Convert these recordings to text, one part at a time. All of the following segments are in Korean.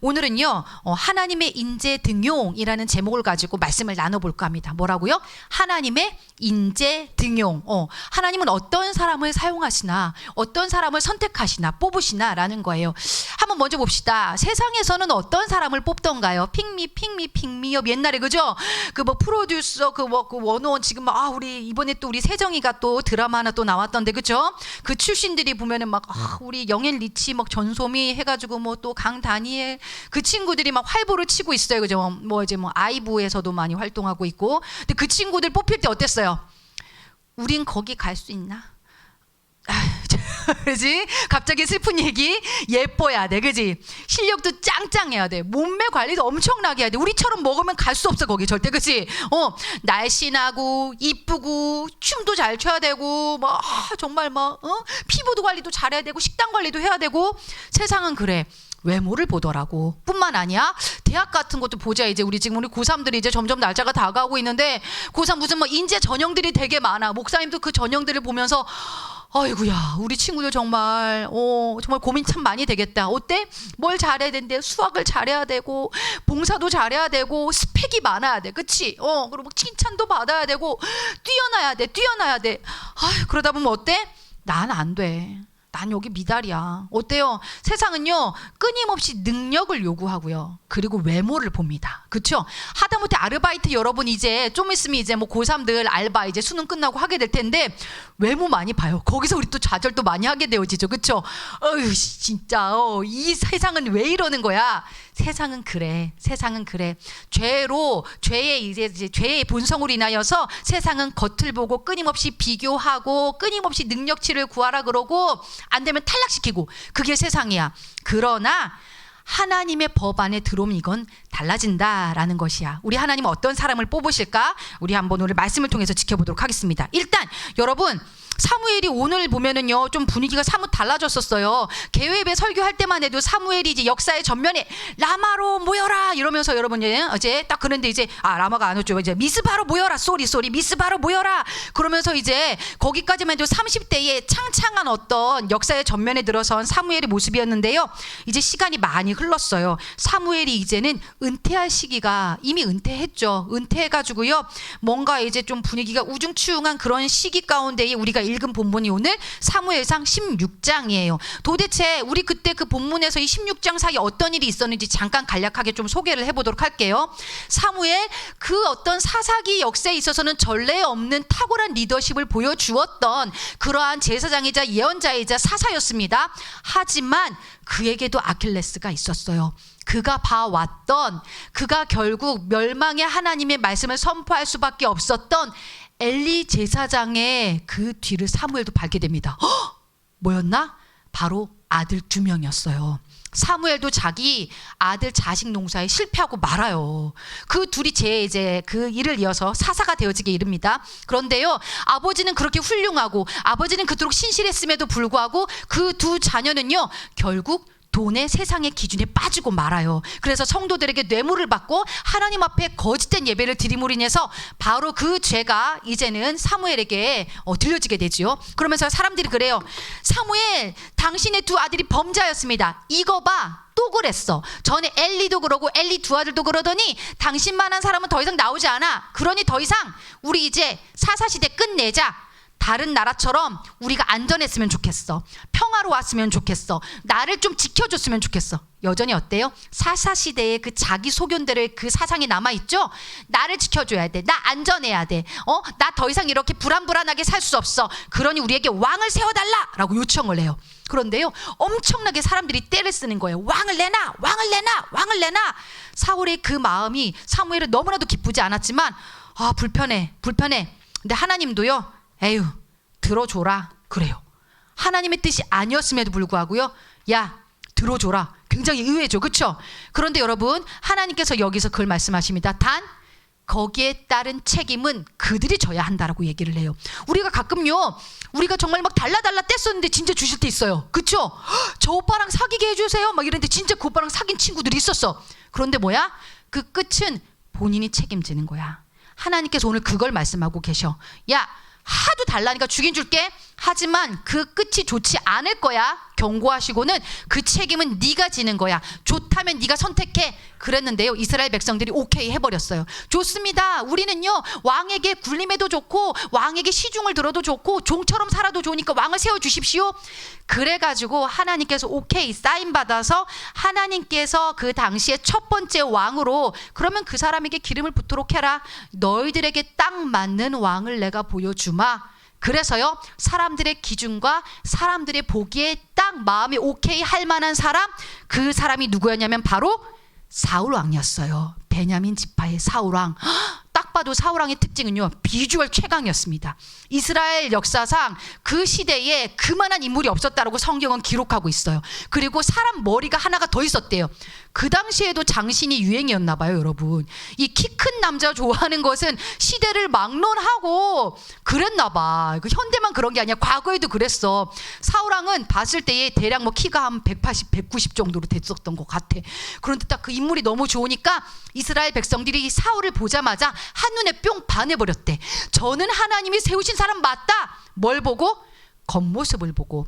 오늘은요 하나님의 인재 등용이라는 제목을 가지고 말씀을 나눠볼까 합니다. 뭐라고요? 하나님의 인재 등용. 하나님은 어떤 사람을 사용하시나, 어떤 사람을 선택하시나, 뽑으시나 라는 거예요. 한번 먼저 봅시다. 세상에서는 어떤 사람을 뽑던가요? 핑미업 옛날에 그죠? 그 뭐 프로듀서 그 원어원 지금 우리 이번에 또 우리 세정이가 또 드라마 하나 또 나왔던데 그죠? 그 출신들이 보면은 막 우리 영앤 리치 막 전소미 해가지고 뭐 또 강다니엘 그 친구들이 막 활보를 치고 있어요. 그죠? 뭐 이제 뭐 아이브에서도 많이 활동하고 있고. 근데 그 친구들 뽑힐 때 어땠어요? 우린 거기 갈 수 있나? 그지? 갑자기 슬픈 얘기. 예뻐야 돼, 그지? 실력도 짱짱해야 돼. 몸매 관리도 엄청나게 해야 돼. 우리처럼 먹으면 갈 수 없어 거기 절대, 그지? 날씬하고 이쁘고 춤도 잘 춰야 되고 뭐 정말 뭐 피부도 관리도 잘해야 되고 식단 관리도 해야 되고. 세상은 그래. 외모를 보더라고. 뿐만 아니야. 대학 같은 것도 보자. 이제 우리 지금 우리 고3들이 이제 점점 날짜가 다가오고 있는데 고3 무슨 뭐 인재 전형들이 되게 많아. 목사님도 그 전형들을 보면서 아이고야 우리 친구들 정말 정말 고민 참 많이 되겠다. 어때? 뭘 잘해야 된대? 수학을 잘해야 되고 봉사도 잘해야 되고 스펙이 많아야 돼. 그치? 그리고 칭찬도 받아야 되고 뛰어나야 돼. 그러다 보면 어때? 난 안 돼. 난 여기 미달이야. 어때요? 세상은요 끊임없이 능력을 요구하고요. 그리고 외모를 봅니다. 그렇죠? 하다못해 아르바이트 여러분 이제 좀 있으면 이제 뭐 고3들 알바 이제 수능 끝나고 하게 될 텐데 외모 많이 봐요. 거기서 우리 또 좌절도 많이 하게 되어지죠. 그렇죠? 어휴 진짜 이 세상은 왜 이러는 거야? 세상은 그래. 죄의 본성으로 인하여서 세상은 겉을 보고 끊임없이 비교하고 끊임없이 능력치를 구하라 그러고 안 되면 탈락시키고 그게 세상이야. 그러나 하나님의 법 안에 들어오면 이건 달라진다라는 것이야. 우리 하나님은 어떤 사람을 뽑으실까? 우리 한번 오늘 말씀을 통해서 지켜보도록 하겠습니다. 일단 여러분 사무엘이 오늘 보면은요 좀 분위기가 사뭇 달라졌었어요. 개회배 설교할 때만 해도 사무엘이 이제 역사의 전면에 라마로 모여라 이러면서 여러분 어제 딱 그런데 이제 라마가 안 오죠. 이제 미스바로 모여라. 쏘리 미스바로 모여라. 그러면서 이제 거기까지만 해도 30대의 창창한 어떤 역사의 전면에 들어선 사무엘의 모습이었는데요. 이제 시간이 많이 흘렀어요. 사무엘이 이제는 은퇴할 시기가 이미 은퇴했죠. 은퇴해가지고요 뭔가 이제 좀 분위기가 우중충한 그런 시기 가운데에 우리가 읽은 본문이 오늘 사무엘상 16장이에요. 도대체 우리 그때 그 본문에서 이 16장 사이에 어떤 일이 있었는지 잠깐 간략하게 좀 소개를 해보도록 할게요. 사무엘 그 어떤 사사기 역사에 있어서는 전례 없는 탁월한 리더십을 보여주었던 그러한 제사장이자 예언자이자 사사였습니다. 하지만 그에게도 아킬레스가 있었어요. 그가 봐왔던 그가 결국 멸망의 하나님의 말씀을 선포할 수밖에 없었던 엘리 제사장의 그 뒤를 사무엘도 밟게 됩니다. 뭐였나? 바로 아들 2명이었어요. 사무엘도 자기 아들 자식 농사에 실패하고 말아요. 그 둘이 이제 그 일을 이어서 사사가 되어지게 이릅니다. 그런데요, 아버지는 그렇게 훌륭하고 아버지는 그토록 신실했음에도 불구하고 그 두 자녀는요, 결국 돈의 세상의 기준에 빠지고 말아요. 그래서 성도들에게 뇌물을 받고 하나님 앞에 거짓된 예배를 드림으로 인해서 바로 그 죄가 이제는 사무엘에게 들려지게 되지요. 그러면서 사람들이 그래요. 사무엘, 당신의 두 아들이 범죄하였습니다. 이거 봐. 또 그랬어. 전에 엘리도 그러고 엘리 두 아들도 그러더니 당신만한 사람은 더 이상 나오지 않아. 그러니 더 이상 우리 이제 사사시대 끝내자. 다른 나라처럼 우리가 안전했으면 좋겠어. 평화로웠으면 좋겠어. 나를 좀 지켜줬으면 좋겠어. 여전히 어때요? 사사시대의 그 자기 소견대로의 그 사상이 남아있죠? 나를 지켜줘야 돼. 나 안전해야 돼. 나 더 이상 이렇게 불안불안하게 살 수 없어. 그러니 우리에게 왕을 세워달라! 라고 요청을 해요. 그런데요, 엄청나게 사람들이 떼를 쓰는 거예요. 왕을 내놔! 사울의 그 마음이 사무엘은 너무나도 기쁘지 않았지만 불편해. 근데 하나님도요, 에휴 들어줘라 그래요. 하나님의 뜻이 아니었음에도 불구하고요, 야 들어줘라. 굉장히 의외죠, 그렇죠? 그런데 여러분 하나님께서 여기서 그걸 말씀하십니다. 단 거기에 따른 책임은 그들이 져야 한다라고 얘기를 해요. 우리가 가끔요 우리가 정말 막 달라달라 뗐었는데 진짜 주실 때 있어요. 그렇죠? 저 오빠랑 사귀게 해주세요 막 이랬는데 진짜 그 오빠랑 사귄 친구들이 있었어. 그런데 뭐야? 그 끝은 본인이 책임지는 거야. 하나님께서 오늘 그걸 말씀하고 계셔. 야 하도 달라니까 주긴 줄게. 하지만 그 끝이 좋지 않을 거야 경고하시고는 그 책임은 네가 지는 거야. 좋다면 네가 선택해. 그랬는데요. 이스라엘 백성들이 오케이 해버렸어요. 좋습니다. 우리는요 왕에게 굴림해도 좋고 왕에게 시중을 들어도 좋고 종처럼 살아도 좋으니까 왕을 세워주십시오. 그래가지고 하나님께서 오케이 사인 받아서 하나님께서 그 당시에 첫 번째 왕으로 그러면 그 사람에게 기름을 붓도록 해라. 너희들에게 딱 맞는 왕을 내가 보여주마. 그래서요 사람들의 기준과 사람들의 보기에 딱 마음이 오케이 할 만한 사람, 그 사람이 누구였냐면 바로 사울 왕이었어요. 베냐민 지파의 사울 왕. 딱 봐도 사울 왕의 특징은요 비주얼 최강이었습니다. 이스라엘 역사상 그 시대에 그만한 인물이 없었다라고 성경은 기록하고 있어요. 그리고 사람 머리가 하나가 더 있었대요. 그 당시에도 장신이 유행이었나 봐요, 여러분. 이 키 큰 남자 좋아하는 것은 시대를 막론하고 그랬나 봐. 현대만 그런 게 아니야. 과거에도 그랬어. 사울 왕은 봤을 때에 대략 뭐 키가 한 180, 190 정도로 됐었던 것 같아. 그런데 딱 그 인물이 너무 좋으니까 이스라엘 백성들이 사울을 보자마자 한눈에 뿅 반해버렸대. 저는 하나님이 세우신 사람 맞다. 뭘 보고? 겉모습을 보고.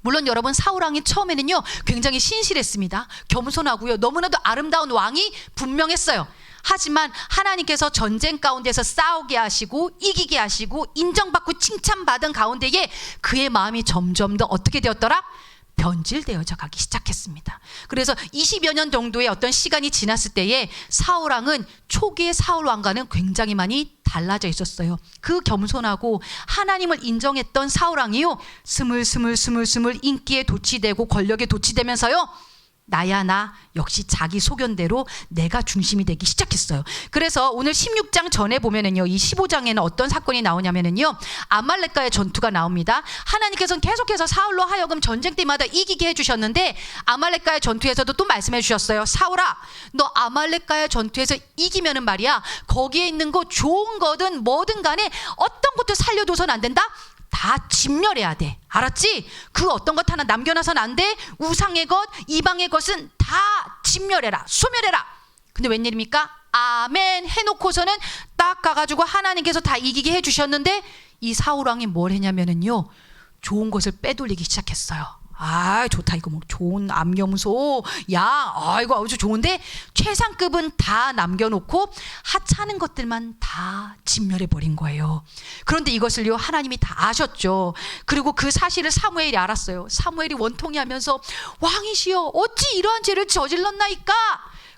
물론 여러분 사울 왕이 처음에는요 굉장히 신실했습니다. 겸손하고요 너무나도 아름다운 왕이 분명했어요. 하지만 하나님께서 전쟁 가운데서 싸우게 하시고 이기게 하시고 인정받고 칭찬받은 가운데에 그의 마음이 점점 더 어떻게 되었더라? 변질되어져 가기 시작했습니다. 그래서 20여 년 정도의 어떤 시간이 지났을 때에 사울 왕은 초기의 사울 왕과는 굉장히 많이 달라져 있었어요. 그 겸손하고 하나님을 인정했던 사울 왕이요 스물스물 인기에 도취되고 권력에 도취되면서요 나야 나 역시 자기 소견대로 내가 중심이 되기 시작했어요. 그래서 오늘 16장 전에 보면은요 이 15장에는 어떤 사건이 나오냐면은요 아말렉과의 전투가 나옵니다. 하나님께서는 계속해서 사울로 하여금 전쟁 때마다 이기게 해주셨는데 아말렉과의 전투에서도 또 말씀해 주셨어요. 사울아 너 아말렉과의 전투에서 이기면은 말이야 거기에 있는 거 좋은 거든 뭐든 간에 어떤 것도 살려둬선 안 된다. 다 진멸해야 돼. 알았지? 그 어떤 것 하나 남겨놔선 안 돼. 우상의 것, 이방의 것은 다 진멸해라. 소멸해라. 근데 웬일입니까? 아멘 해놓고서는 딱 가가지고 하나님께서 다 이기게 해주셨는데 이 사울왕이 뭘 했냐면은요 좋은 것을 빼돌리기 시작했어요. 아 좋다 이거 뭐 좋은 암염소 야 이거 아주 좋은데 최상급은 다 남겨놓고 하찮은 것들만 다 진멸해 버린 거예요. 그런데 이것을요 하나님이 다 아셨죠. 그리고 그 사실을 사무엘이 알았어요. 사무엘이 원통이 하면서 왕이시여 어찌 이러한 죄를 저질렀나이까.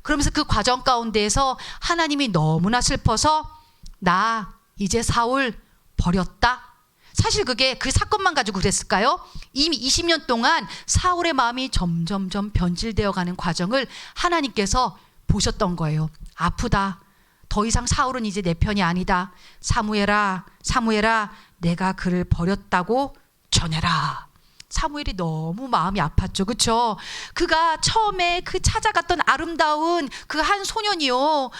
그러면서 그 과정 가운데에서 하나님이 너무나 슬퍼서 나 이제 사울 버렸다. 사실 그게 그 사건만 가지고 그랬을까요? 이미 20년 동안 사울의 마음이 점점점 변질되어 가는 과정을 하나님께서 보셨던 거예요. 아프다. 더 이상 사울은 이제 내 편이 아니다. 사무엘아 내가 그를 버렸다고 전해라. 사무엘이 너무 마음이 아팠죠. 그렇죠? 그가 처음에 그 찾아갔던 아름다운 그 한 소년이요.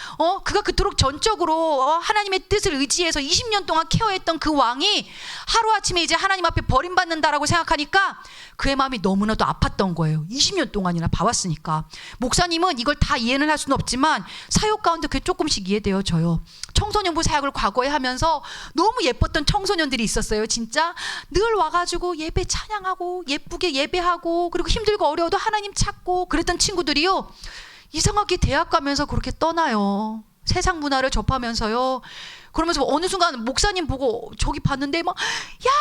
그가 그토록 전적으로 하나님의 뜻을 의지해서 20년 동안 케어했던 그 왕이 하루아침에 이제 하나님 앞에 버림받는다라고 생각하니까 그의 마음이 너무나도 아팠던 거예요. 20년 동안이나 봐왔으니까. 목사님은 이걸 다 이해는 할 수는 없지만 사역 가운데 그게 조금씩 이해되어져요. 청소년부 사역을 과거에 하면서 너무 예뻤던 청소년들이 있었어요. 진짜 늘 와가지고 예배 찬양하고 예쁘게 예배하고 그리고 힘들고 어려워도 하나님 찾고 그랬던 친구들이요. 이상하게 대학 가면서 그렇게 떠나요. 세상 문화를 접하면서요. 그러면서 어느 순간 목사님 보고 저기 봤는데 막 야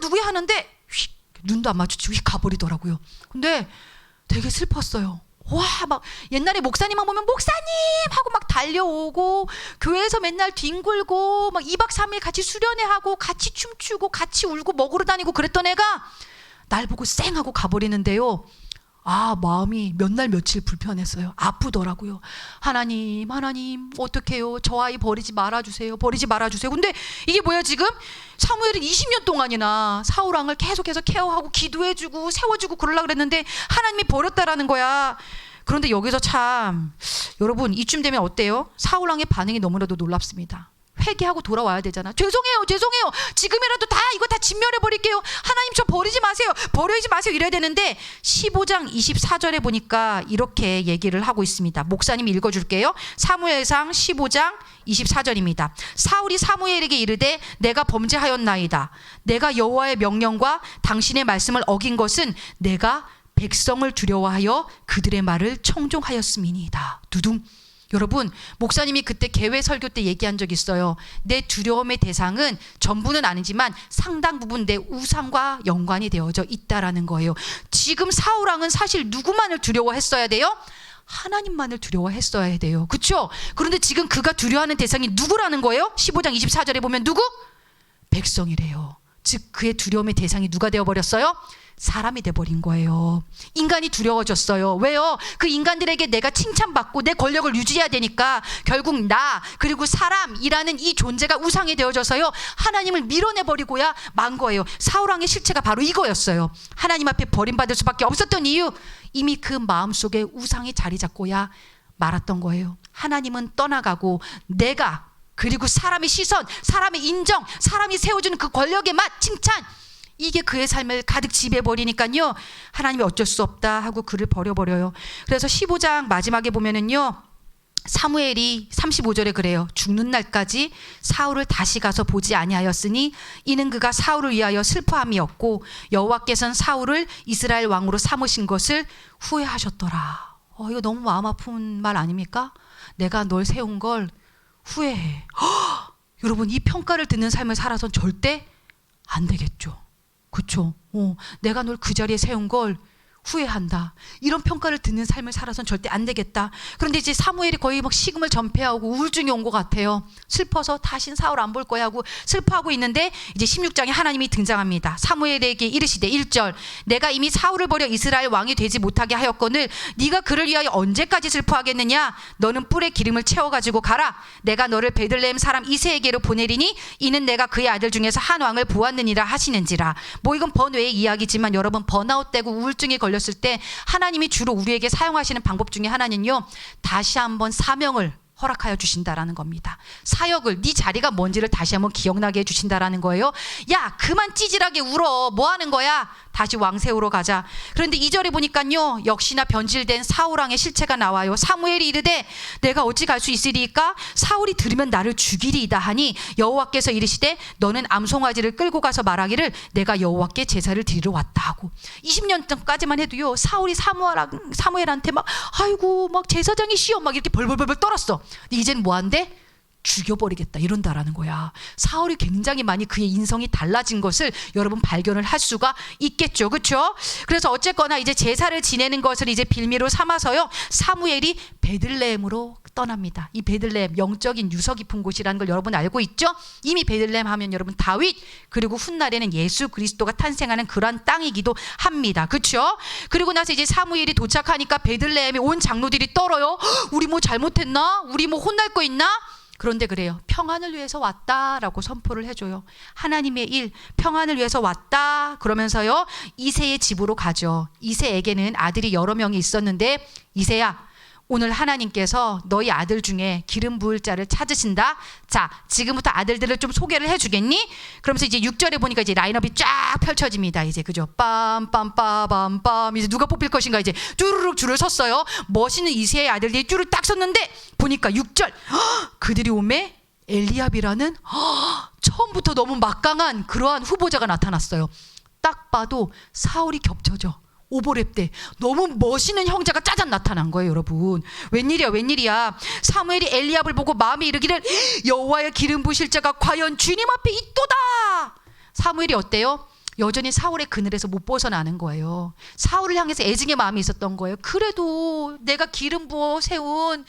누구야 하는데 휙 눈도 안 마주치고 휙 가버리더라고요. 근데 되게 슬펐어요. 와 막 옛날에 목사님만 보면 목사님 하고 막 달려오고 교회에서 맨날 뒹굴고 막 2박 3일 같이 수련회하고 같이 춤추고 같이 울고 먹으러 다니고 그랬던 애가 날 보고 쌩 하고 가버리는데요. 아 마음이 몇 날 며칠 불편했어요. 아프더라고요. 하나님 어떡해요. 저 아이 버리지 말아주세요. 근데 이게 뭐야 지금 사무엘은 20년 동안이나 사울왕을 계속해서 케어하고 기도해주고 세워주고 그러려고 그랬는데 하나님이 버렸다라는 거야. 그런데 여기서 참 여러분 이쯤 되면 어때요? 사울왕의 반응이 너무나도 놀랍습니다. 회개하고 돌아와야 되잖아. 죄송해요. 지금이라도 다 이거 다 진멸해 버릴게요. 하나님 저 버리지 마세요. 이래야 되는데 15장 24절에 보니까 이렇게 얘기를 하고 있습니다. 목사님 읽어줄게요. 사무엘상 15장 24절입니다. 사울이 사무엘에게 이르되 내가 범죄하였나이다. 내가 여호와의 명령과 당신의 말씀을 어긴 것은 내가 백성을 두려워하여 그들의 말을 청종하였음이니이다. 두둥. 여러분, 목사님이 그때 개회 설교 때 얘기한 적 있어요. 내 두려움의 대상은 전부는 아니지만 상당 부분 내 우상과 연관이 되어져 있다라는 거예요. 지금 사울왕은 사실 누구만을 두려워했어야 돼요? 하나님만을 두려워했어야 돼요. 그렇죠? 그런데 지금 그가 두려워하는 대상이 누구라는 거예요? 15장 24절에 보면 누구? 백성이래요. 즉 그의 두려움의 대상이 누가 되어버렸어요? 사람이 돼버린 거예요. 인간이 두려워졌어요. 왜요? 그 인간들에게 내가 칭찬받고 내 권력을 유지해야 되니까 결국 나 그리고 사람이라는 이 존재가 우상이 되어져서요. 하나님을 밀어내버리고야 만 거예요. 사울왕의 실체가 바로 이거였어요. 하나님 앞에 버림받을 수밖에 없었던 이유, 이미 그 마음속에 우상이 자리 잡고야 말았던 거예요. 하나님은 떠나가고 내가 그리고 사람의 시선, 사람의 인정, 사람이 세워주는 그 권력의 맛, 칭찬, 이게 그의 삶을 가득 지배해버리니까요. 하나님이 어쩔 수 없다 하고 그를 버려버려요. 그래서 15장 마지막에 보면은요. 사무엘이 35절에 그래요. 죽는 날까지 사울을 다시 가서 보지 아니하였으니 이는 그가 사울을 위하여 슬퍼함이었고 여호와께서는 사울을 이스라엘 왕으로 삼으신 것을 후회하셨더라. 이거 너무 마음 아픈 말 아닙니까? 내가 널 세운 걸 후회해. 여러분, 이 평가를 듣는 삶을 살아선 절대 안 되겠죠. 그렇죠? 내가 널 그 자리에 세운 걸 후회한다. 이런 평가를 듣는 삶을 살아선 절대 안 되겠다. 그런데 이제 사무엘이 거의 막 식음을 전폐하고 우울증이 온 것 같아요. 슬퍼서 다신 사울 안 볼 거야 하고 슬퍼하고 있는데 이제 16장에 하나님이 등장합니다. 사무엘에게 이르시되 1절 내가 이미 사울을 버려 이스라엘 왕이 되지 못하게 하였거늘 네가 그를 위하여 언제까지 슬퍼하겠느냐? 너는 뿔에 기름을 채워가지고 가라. 내가 너를 베들레헴 사람 이새에게로 보내리니 이는 내가 그의 아들 중에서 한 왕을 보았느니라 하시는지라. 뭐 이건 번외의 이야기지만 여러분, 번아웃되고 우울증이 걸렸을 때 하나님이 주로 우리에게 사용하시는 방법 중에 하나는요, 다시 한번 사명을 허락하여 주신다라는 겁니다. 사역을, 네 자리가 뭔지를 다시 한번 기억나게 해주신다라는 거예요. 야, 그만 찌질하게 울어. 뭐 하는 거야? 다시 왕 세우러 가자. 그런데 2절에 보니까요, 역시나 변질된 사울왕의 실체가 나와요. 사무엘이 이르되 내가 어찌 갈 수 있으리까? 사울이 들으면 나를 죽이리이다 하니 여호와께서 이르시되 너는 암송아지를 끌고 가서 말하기를 내가 여호와께 제사를 드리러 왔다 하고. 20년 전까지만 해도요, 사울이 사무엘한테 막 아이고 막 제사장이시여 막 이렇게 벌벌벌 떨었어. 근데 이제는 뭐 한대? 죽여버리겠다 이런다라는 거야. 사울이 굉장히 많이 그의 인성이 달라진 것을 여러분 발견을 할 수가 있겠죠. 그렇죠? 그래서 어쨌거나 이제 제사를 지내는 것을 이제 빌미로 삼아서요, 사무엘이 베들레헴으로 떠납니다. 이 베들레헴, 영적인 유서 깊은 곳이라는 걸 여러분 알고 있죠? 이미 베들레헴 하면 여러분 다윗 그리고 훗날에는 예수 그리스도가 탄생하는 그러한 땅이기도 합니다. 그렇죠? 그리고 나서 이제 사무엘이 도착하니까 베들레헴에 온 장로들이 떨어요. 우리 뭐 잘못했나? 우리 뭐 혼날 거 있나? 그런데 그래요. 평안을 위해서 왔다라고 선포를 해줘요. 하나님의 일, 평안을 위해서 왔다. 그러면서요, 이새의 집으로 가죠. 이새에게는 아들이 여러 명이 있었는데 이새야, 오늘 하나님께서 너희 아들 중에 기름 부을 자를 찾으신다. 자, 지금부터 아들들을 좀 소개를 해주겠니? 그러면서 이제 6절에 보니까 이제 라인업이 쫙 펼쳐집니다. 이제 그죠? 빰빰빠밤빰. 이제 누가 뽑힐 것인가 이제 쭈르륵 줄을 섰어요. 멋있는 이새의 아들들이 쭈르륵 딱 섰는데 보니까 6절 그들이 오매 엘리압이라는 처음부터 너무 막강한 그러한 후보자가 나타났어요. 딱 봐도 사울이 겹쳐져. 오버랩 때 너무 멋있는 형제가 짜잔 나타난 거예요. 여러분, 웬일이야. 사무엘이 엘리압을 보고 마음에 이르기를 여호와의 기름 부으실 자가 과연 주님 앞에 있도다. 사무엘이 어때요? 여전히 사울의 그늘에서 못 벗어나는 거예요. 사울을 향해서 애증의 마음이 있었던 거예요. 그래도 내가 기름 부어 세운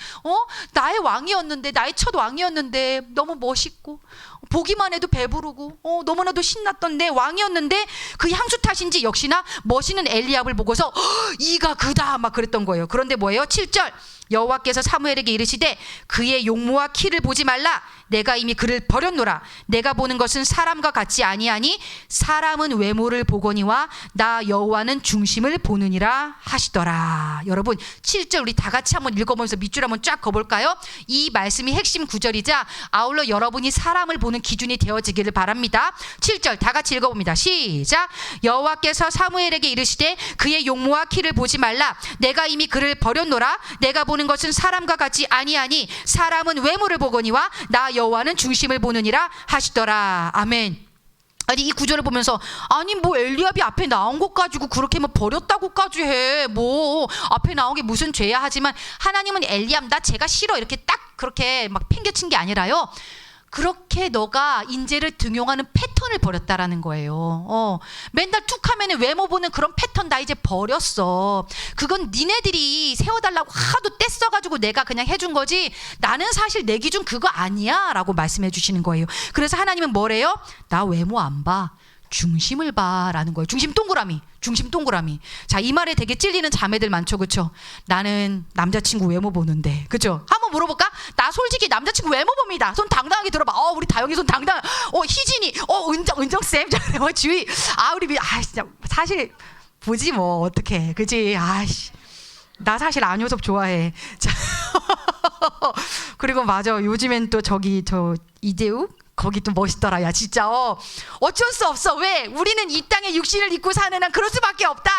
나의 왕이었는데, 나의 첫 왕이었는데 너무 멋있고 보기만 해도 배부르고 너무나도 신났던 내 왕이었는데 그 향수 탓인지 역시나 멋있는 엘리압을 보고서 이가 그다 막 그랬던 거예요. 그런데 뭐예요? 7절 여호와께서 사무엘에게 이르시되 그의 용모와 키를 보지 말라. 내가 이미 그를 버렸노라. 내가 보는 것은 사람과 같지 아니하니 사람은 외모를 보거니와 나 여호와는 중심을 보느니라 하시더라. 여러분 7절 우리 다 같이 한번 읽어보면서 밑줄 한번 쫙 그어볼까요? 이 말씀이 핵심 구절이자 아울러 여러분이 사람을 보는 기준이 되어지기를 바랍니다. 7절 다 같이 읽어봅니다. 시작. 여호와께서 사무엘에게 이르시되 그의 용모와 키를 보지 말라. 내가 이미 그를 버렸노라. 내가 보는 것은 사람과 같지 아니하니 사람은 외모를 보거니와 나 여호와는 중심을 보느니라 하시더라. 아멘. 아니 이 구절을 보면서 아니 뭐 엘리압이 앞에 나온 것 가지고 그렇게 뭐 버렸다고까지 해. 뭐 앞에 나온 게 무슨 죄야. 하지만 하나님은 엘리압 나 쟤가 싫어 이렇게 딱 그렇게 막 팽개친 게 아니라요. 그렇게 너가 인재를 등용하는 패턴을 버렸다라는 거예요. 맨날 툭 하면은 외모 보는 그런 패턴 나 이제 버렸어. 그건 니네들이 세워달라고 하도 떼써가지고 내가 그냥 해준 거지 나는 사실 내 기준 그거 아니야 라고 말씀해 주시는 거예요. 그래서 하나님은 뭐래요? 나 외모 안 봐. 중심을 봐라는 거예요. 중심 동그라미. 중심 동그라미. 자, 이 말에 되게 찔리는 자매들 많죠. 그렇죠? 나는 남자친구 외모 보는데. 그렇죠? 한번 물어볼까? 나 솔직히 남자친구 외모 봅니다. 손 당당하게 들어봐. 우리 다영이 손 당당. 희진이. 은정쌤. 주희. 우리 진짜 사실 보지 뭐 어떡해. 그치? 나 사실 안효섭 좋아해. 자. 그리고 맞아. 요즘엔 또 저 이재욱 거기 또 멋있더라. 야 진짜 어쩔 수 없어. 왜? 우리는 이 땅에 육신을 입고 사는 한 그럴 수밖에 없다.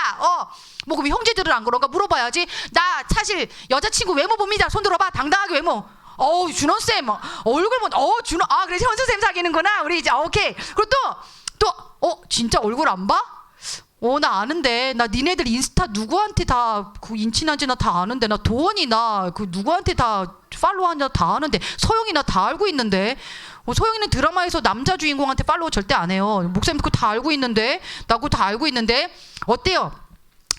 뭐 그럼 형제들은 안 그런가 물어봐야지. 나 사실 여자친구 외모 봅니다. 손 들어봐. 당당하게 외모. 준원쌤 얼굴 준원. 그래 현수쌤 사귀는구나. 우리 이제 오케이. 그리고 또 진짜 얼굴 안 봐? 나 아는데. 나 니네들 인스타 누구한테 다 그 인친한지 나 다 아는데. 나 도원이 나 그 누구한테 다 팔로우하냐 다 아는데. 서영이 나 다 알고 있는데. 소영이는 드라마에서 남자 주인공한테 팔로우 절대 안 해요. 목사님 그거 다 알고 있는데. 나 그거 다 알고 있는데. 어때요?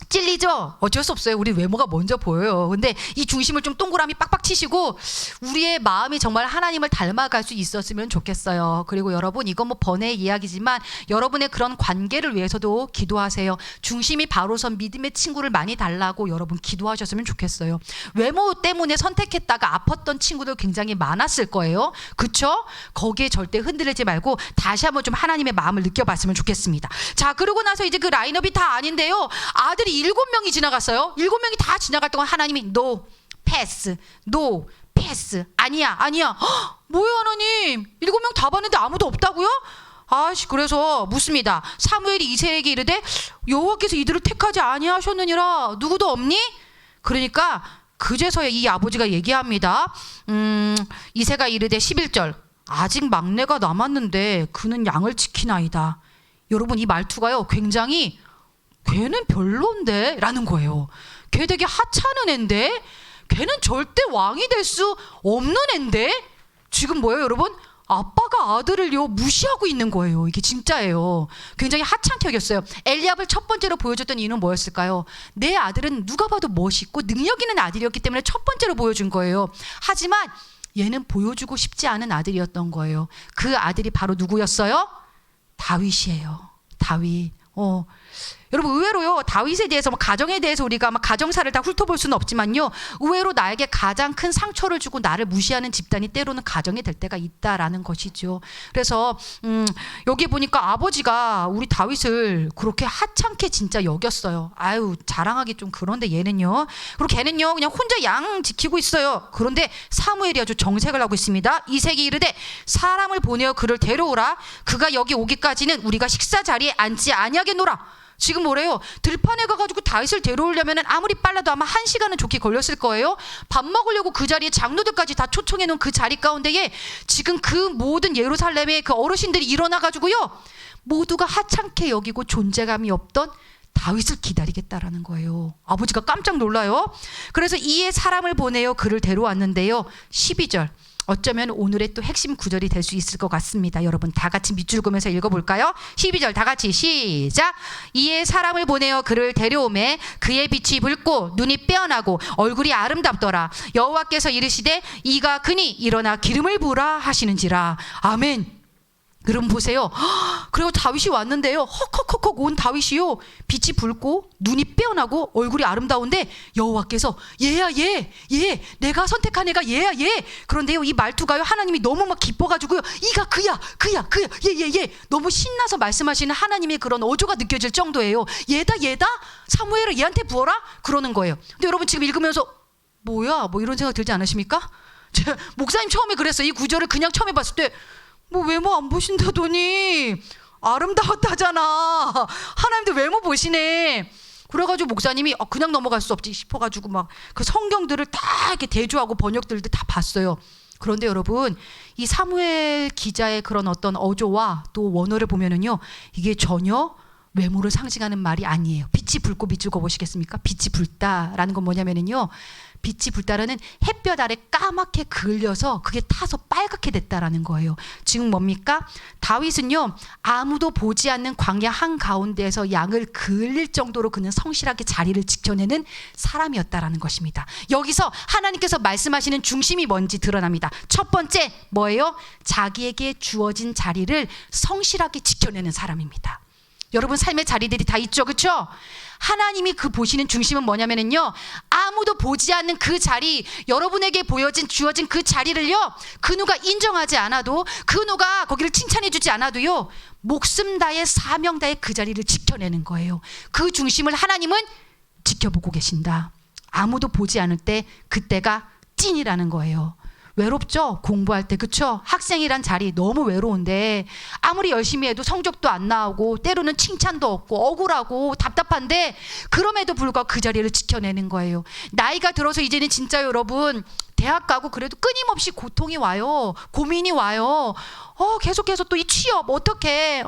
찔리죠? 어쩔 수 없어요. 우리 외모가 먼저 보여요. 근데 이 중심을 좀 동그라미 빡빡 치시고 우리의 마음이 정말 하나님을 닮아갈 수 있었으면 좋겠어요. 그리고 여러분 이건 뭐 번외의 이야기지만 여러분의 그런 관계를 위해서도 기도하세요. 중심이 바로 선 믿음의 친구를 많이 달라고 여러분 기도하셨으면 좋겠어요. 외모 때문에 선택했다가 아팠던 친구들 굉장히 많았을 거예요. 그쵸? 거기에 절대 흔들리지 말고 다시 한번 좀 하나님의 마음을 느껴봤으면 좋겠습니다. 자, 그러고 나서 이제 그 라인업이 다 아닌데요. 아들이 7명이 지나갔어요. 7명이 다 지나갈 동안 하나님이 no 패스 아니야. 뭐예요 하나님? 7명 다 봤는데 아무도 없다고요? 그래서 묻습니다. 사무엘이 이새에게 이르되 여호와께서 이들을 택하지 아니하셨느니라 누구도 없니? 그러니까 그제서야 이 아버지가 얘기합니다. 이새가 이르되 11절 아직 막내가 남았는데 그는 양을 지키나이다. 여러분 이 말투가요 굉장히 걔는 별론데 라는 거예요. 걔 되게 하찮은 앤데 걔는 절대 왕이 될 수 없는 앤데 지금 뭐예요 여러분? 아빠가 아들을요 무시하고 있는 거예요. 이게 진짜예요. 굉장히 하찮게 여겼어요. 엘리압을 첫 번째로 보여줬던 이유는 뭐였을까요? 내 아들은 누가 봐도 멋있고 능력 있는 아들이었기 때문에 첫 번째로 보여준 거예요. 하지만 얘는 보여주고 싶지 않은 아들이었던 거예요. 그 아들이 바로 누구였어요? 다윗이에요. 다윗. 여러분 의외로요 다윗에 대해서 가정에 대해서 우리가 막 가정사를 다 훑어볼 수는 없지만요 의외로 나에게 가장 큰 상처를 주고 나를 무시하는 집단이 때로는 가정이 될 때가 있다라는 것이죠. 그래서 여기 보니까 아버지가 우리 다윗을 그렇게 하찮게 진짜 여겼어요. 자랑하기 좀 그런데 얘는요. 그리고 걔는요 그냥 혼자 양 지키고 있어요. 그런데 사무엘이 아주 정색을 하고 있습니다. 이새기 이르되 사람을 보내어 그를 데려오라. 그가 여기 오기까지는 우리가 식사 자리에 앉지 아니하겠노라. 지금 뭐래요? 들판에 가가지고 다윗을 데려오려면 아무리 빨라도 아마 1시간은 좋게 걸렸을 거예요. 밥 먹으려고 그 자리에 장로들까지 다 초청해 놓은 그 자리 가운데에 지금 그 모든 예루살렘의 그 어르신들이 일어나가지고요 모두가 하찮게 여기고 존재감이 없던 다윗을 기다리겠다라는 거예요. 아버지가 깜짝 놀라요. 그래서 이에 사람을 보내어 그를 데려왔는데요 12절 어쩌면 오늘의 또 핵심 구절이 될 수 있을 것 같습니다. 여러분 다 같이 밑줄 그으면서 읽어볼까요? 12절 다 같이 시작. 이에 사람을 보내어 그를 데려오매 그의 빛이 붉고 눈이 빼어나고 얼굴이 아름답더라. 여호와께서 이르시되 이가 그니 일어나 기름을 부으라 하시는지라. 아멘. 여러분 보세요. 그리고 다윗이 왔는데요. 헉헉헉헉 온 다윗이요. 빛이 붉고 눈이 빼어나고 얼굴이 아름다운데 여호와께서 얘야 얘 내가 선택한 애가 얘야 얘. 그런데요 이 말투가요 하나님이 너무 막 기뻐가지고요. 이가 그야 얘 너무 신나서 말씀하시는 하나님의 그런 어조가 느껴질 정도예요. 얘다 사무엘을 얘한테 부어라 그러는 거예요. 근데 여러분 지금 읽으면서 뭐야 뭐 이런 생각 들지 않으십니까? 목사님 처음에 그랬어요. 이 구절을 그냥 처음에 봤을 때 뭐 외모 안 보신다더니 아름다웠다잖아. 하나님도 외모 보시네. 그래가지고 목사님이 그냥 넘어갈 수 없지 싶어가지고 막 그 성경들을 다 이렇게 대조하고 번역들도 다 봤어요. 그런데 여러분 이 사무엘 기자의 그런 어떤 어조와 또 원어를 보면은요 이게 전혀 외모를 상징하는 말이 아니에요. 빛이 붉고 밑줄 그어보시겠습니까? 빛이 붉다라는 건 뭐냐면은요 빛이 붉다라는 햇볕 아래 까맣게 그을려서 그게 타서 빨갛게 됐다라는 거예요. 지금 뭡니까? 다윗은요 아무도 보지 않는 광야 한가운데에서 양을 그을릴 정도로 그는 성실하게 자리를 지켜내는 사람이었다라는 것입니다. 여기서 하나님께서 말씀하시는 중심이 뭔지 드러납니다. 첫 번째 뭐예요? 자기에게 주어진 자리를 성실하게 지켜내는 사람입니다. 여러분 삶의 자리들이 다 있죠, 그렇죠? 하나님이 그 보시는 중심은 뭐냐면은요 아무도 보지 않는 그 자리, 여러분에게 주어진 그 자리를요 그 누가 인정하지 않아도 그 누가 거기를 칭찬해주지 않아도요 목숨 다해 사명 다해 그 자리를 지켜내는 거예요. 그 중심을 하나님은 지켜보고 계신다. 아무도 보지 않을 때 그때가 찐이라는 거예요. 외롭죠? 공부할 때 그쵸? 학생이란 자리 너무 외로운데 아무리 열심히 해도 성적도 안 나오고 때로는 칭찬도 없고 억울하고 답답한데 그럼에도 불구하고 그 자리를 지켜내는 거예요. 나이가 들어서 이제는 진짜 여러분 대학 가고 그래도 끊임없이 고통이 와요. 고민이 와요. 계속해서 또 이 취업 어떻게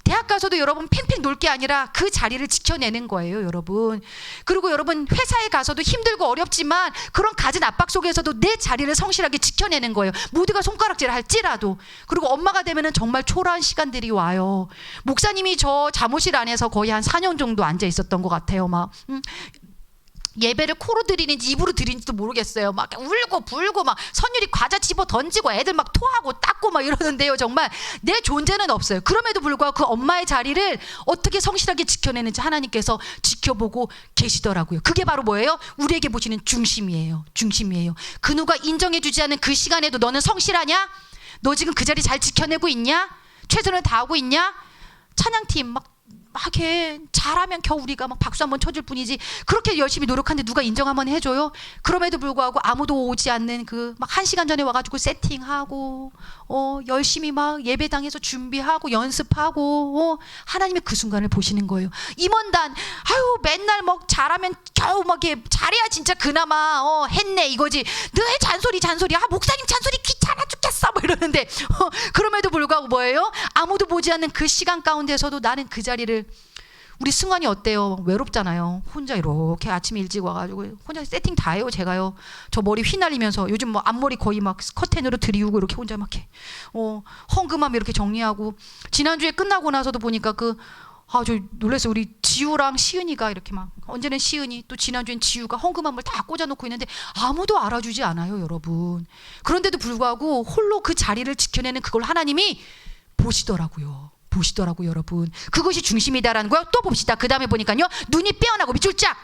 대학 가서도 여러분 팽팽 놀 게 아니라 그 자리를 지켜내는 거예요, 여러분. 그리고 여러분 회사에 가서도 힘들고 어렵지만 그런 갖은 압박 속에서도 내 자리를 성실하게 지켜내는 거예요. 모두가 손가락질 할지라도. 그리고 엄마가 되면은 정말 초라한 시간들이 와요. 목사님이 저 잠옷실 안에서 거의 한 4년 정도 앉아 있었던 것 같아요. 막 예배를 코로 드리는지 입으로 드리는지도 모르겠어요. 막 울고 불고 막 선율이 과자 집어 던지고 애들 막 토하고 닦고 막 이러는데요. 정말 내 존재는 없어요. 그럼에도 불구하고 그 엄마의 자리를 어떻게 성실하게 지켜내는지 하나님께서 지켜보고 계시더라고요. 그게 바로 뭐예요? 우리에게 보시는 중심이에요. 그 누가 인정해주지 않은 그 시간에도 너는 성실하냐? 너 지금 그 자리 잘 지켜내고 있냐? 최선을 다하고 있냐? 찬양팀 막 해. 잘하면 겨우 우리가 막 박수 한번 쳐줄 뿐이지 그렇게 열심히 노력하는데 누가 인정 한번 해줘요? 그럼에도 불구하고 아무도 오지 않는 그 막 1시간 전에 와가지고 세팅하고 열심히 막 예배당에서 준비하고 연습하고 하나님의 그 순간을 보시는 거예요. 임원단 맨날 막 잘하면 겨우 막 잘해야 진짜 그나마 했네 이거지. 늘 잔소리 목사님 잔소리 귀찮아 죽겠어 뭐 이러는데 그럼에도 불구하고 뭐예요? 아무도 보지 않는 그 시간 가운데서도 나는 그 자리를 우리 승환이 어때요? 외롭잖아요. 혼자 이렇게 아침에 일찍 와가지고 혼자 세팅 다 해요. 제가요. 저 머리 휘날리면서 요즘 뭐 앞머리 거의 막 커튼으로 들이우고 이렇게 혼자 막 해. 헝금함 이렇게 정리하고 지난주에 끝나고 나서도 보니까 저 놀랐어요. 우리 지우랑 시은이가 이렇게 막 언제는 시은이 또 지난주엔 지우가 헝금함을 다 꽂아놓고 있는데 아무도 알아주지 않아요, 여러분. 그런데도 불구하고 홀로 그 자리를 지켜내는 그걸 하나님이 보시더라고요, 여러분. 그것이 중심이다라는 거예요. 또 봅시다. 그 다음에 보니까요. 눈이 빼어나고 밑줄 짝.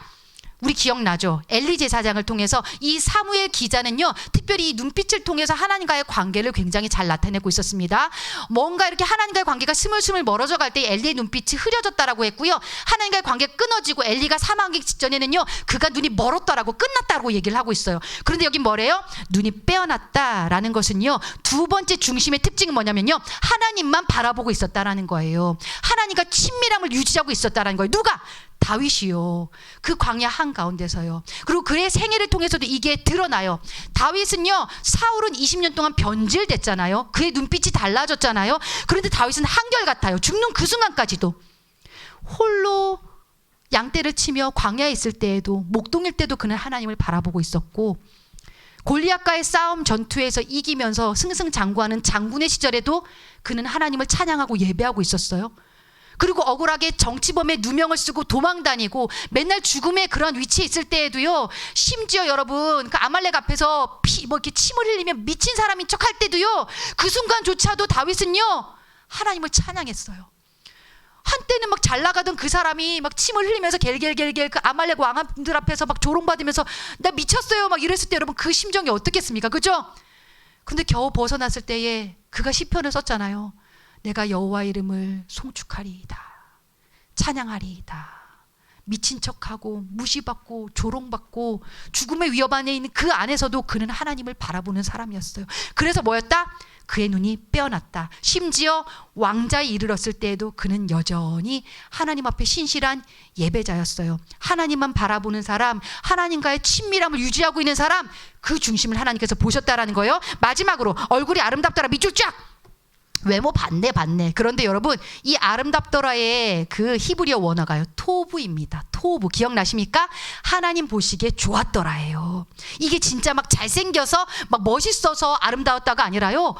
우리 기억나죠? 엘리 제사장을 통해서 이 사무엘 기자는요 특별히 이 눈빛을 통해서 하나님과의 관계를 굉장히 잘 나타내고 있었습니다. 뭔가 이렇게 하나님과의 관계가 스물스물 멀어져 갈 때 엘리의 눈빛이 흐려졌다라고 했고요. 하나님과의 관계가 끊어지고 엘리가 사망하기 직전에는요 그가 눈이 멀었다라고 끝났다라고 얘기를 하고 있어요. 그런데 여기 뭐래요? 눈이 빼어났다라는 것은요 두 번째 중심의 특징은 뭐냐면요 하나님만 바라보고 있었다라는 거예요. 하나님과 친밀함을 유지하고 있었다라는 거예요. 누가? 다윗이요. 그 광야 한가운데서요. 그리고 그의 생애를 통해서도 이게 드러나요. 다윗은요 사울은 20년 동안 변질됐잖아요. 그의 눈빛이 달라졌잖아요. 그런데 다윗은 한결같아요. 죽는 그 순간까지도 홀로 양떼를 치며 광야에 있을 때에도 목동일 때도 그는 하나님을 바라보고 있었고 골리앗과의 싸움 전투에서 이기면서 승승장구하는 장군의 시절에도 그는 하나님을 찬양하고 예배하고 있었어요. 그리고 억울하게 정치범의 누명을 쓰고 도망다니고 맨날 죽음의 그런 위치에 있을 때에도요 심지어 여러분 그 아말렉 앞에서 이렇게 침을 흘리며 미친 사람인 척 할 때도요 그 순간조차도 다윗은요 하나님을 찬양했어요. 한때는 막 잘 나가던 그 사람이 막 침을 흘리면서 겔겔겔겔 그 아말렉 왕들 앞에서 막 조롱받으면서 나 미쳤어요 막 이랬을 때 여러분 그 심정이 어떻겠습니까? 그죠? 근데 겨우 벗어났을 때에 그가 시편을 썼잖아요. 내가 여호와 이름을 송축하리이다. 찬양하리이다. 미친 척하고 무시받고 조롱받고 죽음의 위협 안에 있는 그 안에서도 그는 하나님을 바라보는 사람이었어요. 그래서 뭐였다? 그의 눈이 빼어났다. 심지어 왕자에 이르렀을 때에도 그는 여전히 하나님 앞에 신실한 예배자였어요. 하나님만 바라보는 사람, 하나님과의 친밀함을 유지하고 있는 사람, 그 중심을 하나님께서 보셨다라는 거예요. 마지막으로 얼굴이 아름답더라 밑줄 쫙. 외모 봤네. 그런데 여러분 이 아름답더라의 그 히브리어 원어가요 토브입니다. 토브 기억나십니까? 하나님 보시기에 좋았더라예요. 이게 진짜 막 잘생겨서 막 멋있어서 아름다웠다가 아니라요.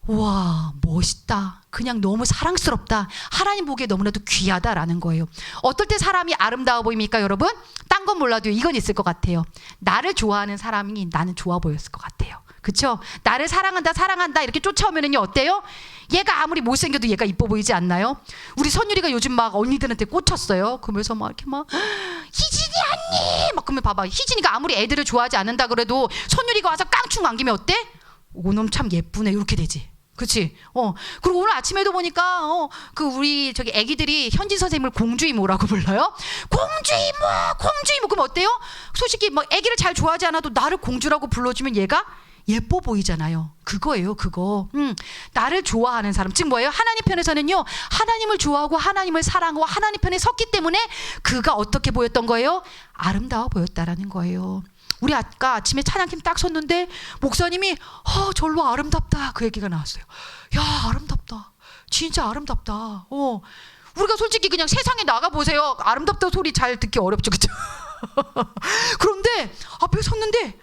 와 멋있다. 그냥 너무 사랑스럽다. 하나님 보기에 너무나도 귀하다라는 거예요. 어떨 때 사람이 아름다워 보입니까 여러분? 딴 건 몰라도 이건 있을 것 같아요. 나를 좋아하는 사람이 나는 좋아 보였을 것 같아요. 그쵸? 나를 사랑한다 이렇게 쫓아오면은요 어때요? 얘가 아무리 못생겨도 얘가 이뻐 보이지 않나요? 우리 선율이가 요즘 막 언니들한테 꽂혔어요. 그러면서 막 이렇게 막 희진이 언니 막 그러면 봐봐 희진이가 아무리 애들을 좋아하지 않는다 그래도 선율이가 와서 깡충 안기면 어때? 오놈 참 예쁘네 이렇게 되지. 그치? 그리고 오늘 아침에도 보니까 그 우리 저기 애기들이 현진 선생님을 공주 이모라고 불러요. 공주 이모 그럼 어때요? 솔직히 뭐 애기를 잘 좋아하지 않아도 나를 공주라고 불러주면 얘가 예뻐 보이잖아요. 그거예요, 그거. 나를 좋아하는 사람. 즉 뭐예요? 하나님 편에서는요, 하나님을 좋아하고 하나님을 사랑하고 하나님 편에 섰기 때문에 그가 어떻게 보였던 거예요? 아름다워 보였다라는 거예요. 우리 아까 아침에 찬양팀 딱 섰는데 목사님이 절로 아름답다 그 얘기가 나왔어요. 야 아름답다. 진짜 아름답다. 우리가 솔직히 그냥 세상에 나가보세요. 아름답다 소리 잘 듣기 어렵죠. 그렇죠? 그런데 앞에 섰는데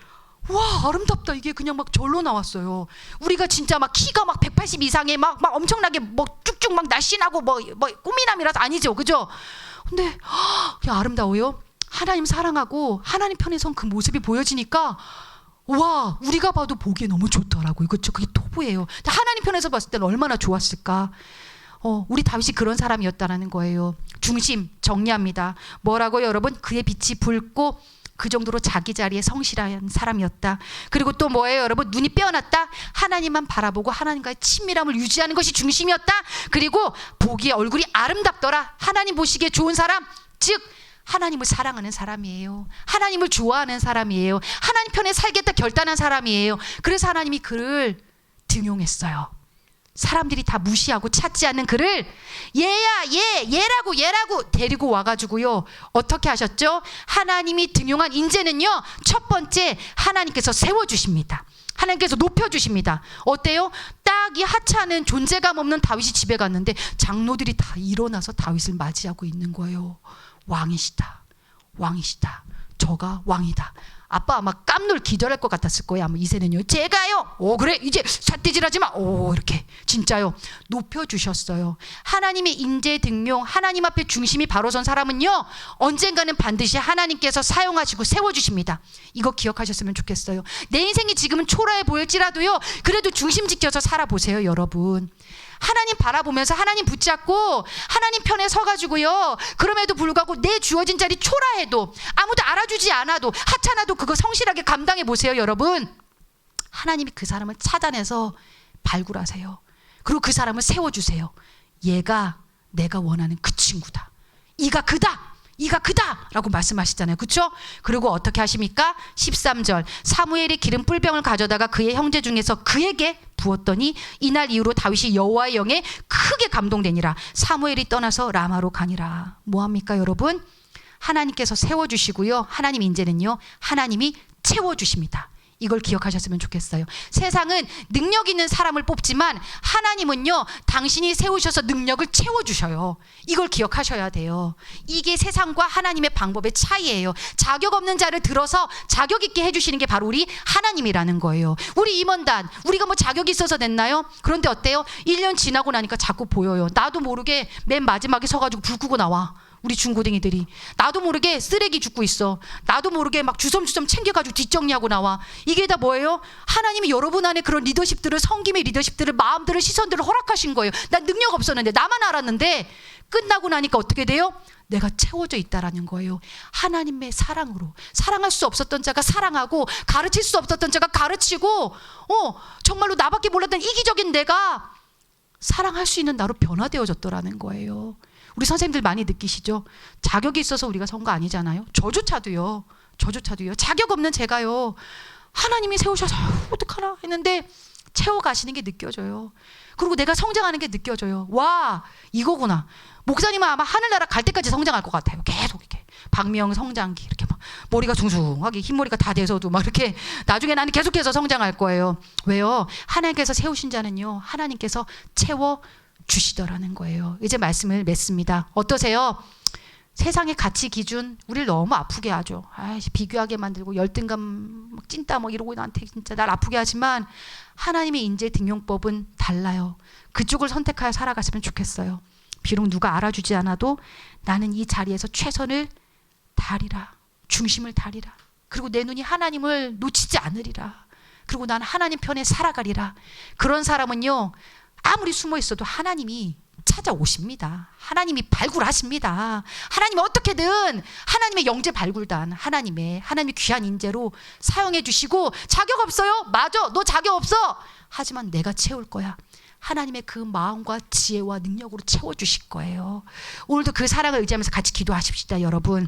와 아름답다 이게 그냥 막 절로 나왔어요. 우리가 진짜 막 키가 막 180 이상에 막 엄청나게 뭐 쭉쭉 막 날씬하고 뭐 꾸미남이라서 아니죠. 그죠? 근데 야 아름다워요. 하나님 사랑하고 하나님 편에 선 그 모습이 보여지니까 와 우리가 봐도 보기에 너무 좋더라고요. 그렇죠? 그게 토부예요. 하나님 편에서 봤을 때는 얼마나 좋았을까. 우리 다윗이 그런 사람이었다라는 거예요. 중심 정리합니다. 뭐라고요 여러분? 그의 빛이 붉고 그 정도로 자기 자리에 성실한 사람이었다. 그리고 또 뭐예요 여러분? 눈이 빼어났다. 하나님만 바라보고 하나님과의 친밀함을 유지하는 것이 중심이었다. 그리고 보기에 얼굴이 아름답더라. 하나님 보시기에 좋은 사람, 즉 하나님을 사랑하는 사람이에요. 하나님을 좋아하는 사람이에요. 하나님 편에 살겠다 결단한 사람이에요. 그래서 하나님이 그를 등용했어요. 사람들이 다 무시하고 찾지 않는 그를 얘라고 데리고 와가지고요. 어떻게 하셨죠? 하나님이 등용한 인재는요. 첫 번째 하나님께서 세워주십니다. 하나님께서 높여주십니다. 어때요? 딱 이 하찮은 존재감 없는 다윗이 집에 갔는데 장로들이 다 일어나서 다윗을 맞이하고 있는 거예요. 왕이시다. 저가 왕이다. 아빠 아마 깜놀 기절할 것 같았을 거예요. 아마 이세는요. 제가요. 그래 이제 삿대질하지 마. 이렇게 진짜요. 높여주셨어요. 하나님의 인재 등용, 하나님 앞에 중심이 바로 선 사람은요. 언젠가는 반드시 하나님께서 사용하시고 세워주십니다. 이거 기억하셨으면 좋겠어요. 내 인생이 지금은 초라해 보일지라도요. 그래도 중심 지켜서 살아보세요 여러분. 하나님 바라보면서 하나님 붙잡고 하나님 편에 서가지고요. 그럼에도 불구하고 내 주어진 자리 초라해도 아무도 알아주지 않아도 하찮아도 그거 성실하게 감당해 보세요 여러분. 하나님이 그 사람을 찾아내서 발굴하세요. 그리고 그 사람을 세워주세요. 얘가 내가 원하는 그 친구다. 이가 그다 라고 말씀하시잖아요. 그렇죠? 그리고 어떻게 하십니까? 13절 사무엘이 기름 뿔병을 가져다가 그의 형제 중에서 그에게 부었더니 이날 이후로 다윗이 여호와의 영에 크게 감동되니라. 사무엘이 떠나서 라마로 가니라. 뭐합니까 여러분? 하나님께서 세워주시고요. 하나님 인재는요. 하나님이 채워주십니다. 이걸 기억하셨으면 좋겠어요. 세상은 능력 있는 사람을 뽑지만 하나님은요. 당신이 세우셔서 능력을 채워주셔요. 이걸 기억하셔야 돼요. 이게 세상과 하나님의 방법의 차이예요. 자격 없는 자를 들어서 자격 있게 해주시는 게 바로 우리 하나님이라는 거예요. 우리 임원단 우리가 뭐 자격이 있어서 됐나요? 그런데 어때요? 1년 지나고 나니까 자꾸 보여요. 나도 모르게 맨 마지막에 서가지고 불 끄고 나와. 우리 중고딩이들이. 나도 모르게 쓰레기 줍고 있어. 나도 모르게 막 주섬주섬 챙겨가지고 뒷정리하고 나와. 이게 다 뭐예요? 하나님이 여러분 안에 그런 리더십들을, 성김의 리더십들을, 마음들을, 시선들을 허락하신 거예요. 난 능력 없었는데, 나만 알았는데 끝나고 나니까 어떻게 돼요? 내가 채워져 있다라는 거예요. 하나님의 사랑으로. 사랑할 수 없었던 자가 사랑하고, 가르칠 수 없었던 자가 가르치고, 정말로 나밖에 몰랐던 이기적인 내가 사랑할 수 있는 나로 변화되어졌더라는 거예요. 우리 선생님들 많이 느끼시죠? 자격이 있어서 우리가 선 거 아니잖아요. 저조차도요. 자격 없는 제가요. 하나님이 세우셔서 어떡하나 했는데 채워가시는 게 느껴져요. 그리고 내가 성장하는 게 느껴져요. 와, 이거구나. 목사님은 아마 하늘나라 갈 때까지 성장할 것 같아요. 계속 이렇게 박명 성장기 이렇게 막 머리가 숭숭하게 흰머리가 다 돼서도 막 이렇게 나중에 나는 계속해서 성장할 거예요. 왜요? 하나님께서 세우신 자는요, 하나님께서 채워 주시더라는 거예요. 이제 말씀을 맺습니다. 어떠세요? 세상의 가치 기준 우리를 너무 아프게 하죠. 비교하게 만들고 열등감 막 찐따 뭐 이러고 나한테 진짜 날 아프게 하지만 하나님의 인재 등용법은 달라요. 그쪽을 선택하여 살아갔으면 좋겠어요. 비록 누가 알아주지 않아도 나는 이 자리에서 최선을 다하리라. 중심을 다하리라. 그리고 내 눈이 하나님을 놓치지 않으리라. 그리고 나는 하나님 편에 살아가리라. 그런 사람은요, 아무리 숨어 있어도 하나님이 찾아오십니다. 하나님이 발굴하십니다. 하나님이 어떻게든 하나님의 영재 발굴단, 하나님의 귀한 인재로 사용해 주시고, 자격 없어요? 맞아, 너 자격 없어. 하지만 내가 채울 거야. 하나님의 그 마음과 지혜와 능력으로 채워주실 거예요. 오늘도 그 사랑을 의지하면서 같이 기도하십시다, 여러분.